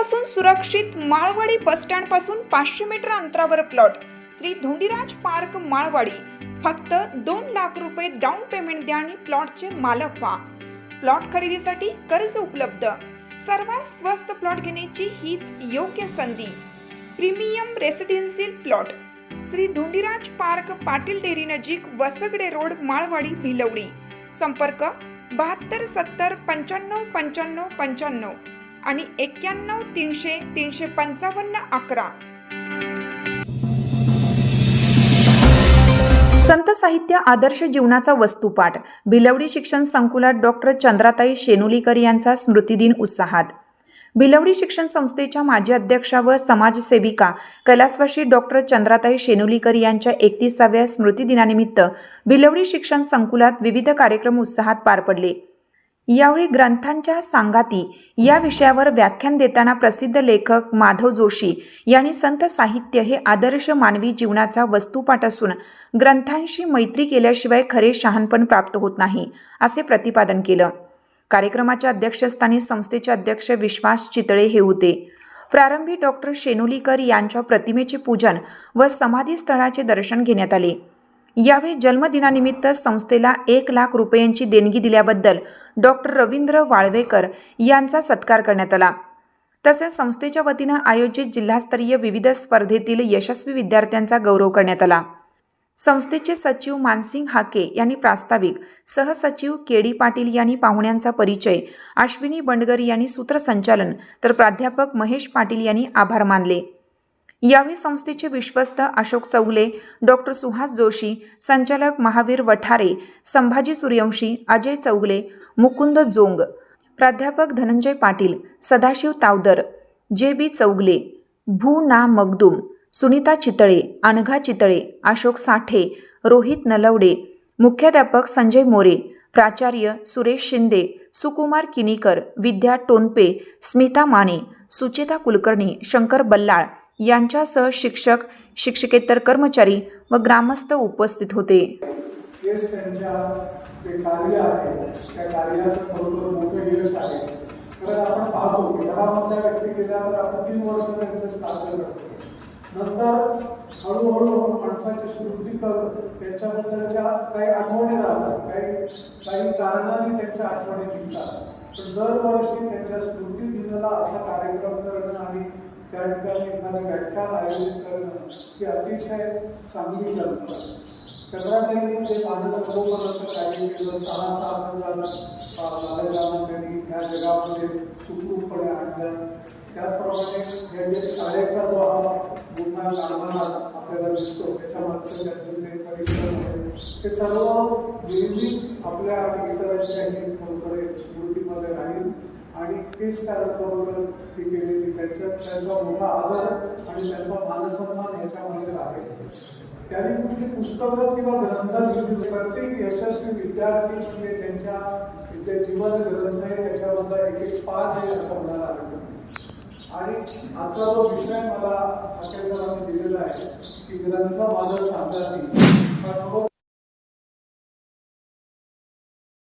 पासून सुरक्षित Malwadi bus stand पासून 500 मीटर अंतरावर प्लॉट श्री धोंडीराज पार्क माळवाडी। फक्त 2 लाख रुपये डाऊन पेमेंट द्या आणि प्लॉटचे मालक व्हा। प्लॉट खरेदीसाठी कर्ज उपलब्ध। सर्वात स्वस्त प्लॉट घेण्याची हीच योग्य संधी। Premium residential plot Shri Dhondiraj park, Patil dairy नजीक, वसगडे रोड, माळवाडी, भिलवडी। संपर्क 72 70 95 95 95 आणि 91 300 355 11। संत साहित्य आदर्श जीवनाचा वस्तुपाठ भिलवडी शिक्षण संकुलात डॉक्टर चंद्राताई शेनुलीकर यांचा स्मृतिदिन उत्साहात। भिलवडी शिक्षण संस्थेच्या माजी अध्यक्षा व समाजसेविका कैलासवासी डॉक्टर चंद्राताई शेनुलीकर यांच्या 31व्या स्मृतिदिनानिमित्त भिलवडी शिक्षण संकुलात विविध कार्यक्रम उत्साहात पार पडले। यावेळी ग्रंथांच्या सांगाती या विषयावर व्याख्यान देताना प्रसिद्ध लेखक माधव जोशी यांनी संत साहित्य हे आदर्श मानवी जीवनाचा वस्तुपाठ असून ग्रंथांशी मैत्री केल्याशिवाय खरे शहाणपण प्राप्त होत नाही असे प्रतिपादन केलं। कार्यक्रमाच्या अध्यक्षस्थानी संस्थेचे अध्यक्ष विश्वास चितळे हे होते। प्रारंभी डॉक्टर शेनुलीकर यांच्या प्रतिमेचे पूजन व समाधी स्थळाचे दर्शन घेण्यात आले। यावेळी जन्मदिनानिमित्त संस्थेला 1 लाख रुपयांची देणगी दिल्याबद्दल डॉक्टर रवींद्र वाळवेकर यांचा सत्कार करण्यात आला। तसेच संस्थेच्या वतीने आयोजित जिल्हास्तरीय विविध स्पर्धेतील यशस्वी विद्यार्थ्यांचा गौरव करण्यात आला। संस्थेचे सचिव मानसिंग हाके यांनी प्रास्ताविक, सहसचिव केडी पाटील यांनी पाहुण्यांचा परिचय, अश्विनी बंडगर यांनी सूत्रसंचालन तर प्राध्यापक महेश पाटील यांनी आभार मानले। यावेळी संस्थेचे विश्वस्त अशोक चौगले, डॉक्टर सुहास जोशी, संचालक महावीर वठारे, संभाजी सूर्यवंशी, अजय चौगले, मुकुंद जोंग, प्राध्यापक धनंजय पाटील, सदाशिव तावदर, जे.बी. चौगले, भू ना मगदूम, सुनीता चितळे, अनघा चितळे, अशोक साठे, रोहित नलवडे, मुख्याध्यापक संजय मोरे, प्राचार्य सुरेश शिंदे, सुकुमार किनीकर, विद्या टोनपे, स्मिता माने, सुचेता कुलकर्णी, शंकर बल्लाळ यांच्यासह शिक्षक, शिक्षकेतर कर्मचारी व ग्रामस्थ उपस्थित होते। नंतर हळूहळू माणसाची स्मृती त्याच्याबद्दलच्या काही आठवणी राहतात, काही कारणांनी त्यांच्या आठवणी निघतात। पण दरवर्षी त्यांच्या स्मृती दिनाला असा कार्यक्रम करणं आणि त्या ठिकाणी एखादं व्याख्यान आयोजित करणं ही अतिशय चांगली कल्पना। चंद्राताईंनी ते मानसरोवराचं कार्य केलं, 6 झालं त्यांनी ह्या जगामध्ये सुखरूपपणे आणलं। त्याचप्रमाणे शाळेचा जो हा गुन्हा काढणारा आपल्याला दिसतो त्याच्यामागचं त्यांचं ते परिश्रम आहे, ते सर्व नेहमीच आपल्या आणि इतरांच्याही खरोखर स्मृतीमध्ये राहील आणि तेच त्याला बरोबर ती केलेली त्यांचा मोठा आदर आणि त्यांचा मानसन्मान ह्याच्यामध्ये आहे। त्यांनी कुठली पुस्तकं किंवा ग्रंथ लिहिली, प्रत्येक यशस्वी विद्यार्थी म्हणजे त्यांच्या जे जीवन ग्रंथ आहे त्याच्यामधला एक पान आहे असं म्हणायला लागतं। आणि आजचा जो विषय मला हाके सरांनी दिलेला आहे की ग्रंथ माझा सांगतात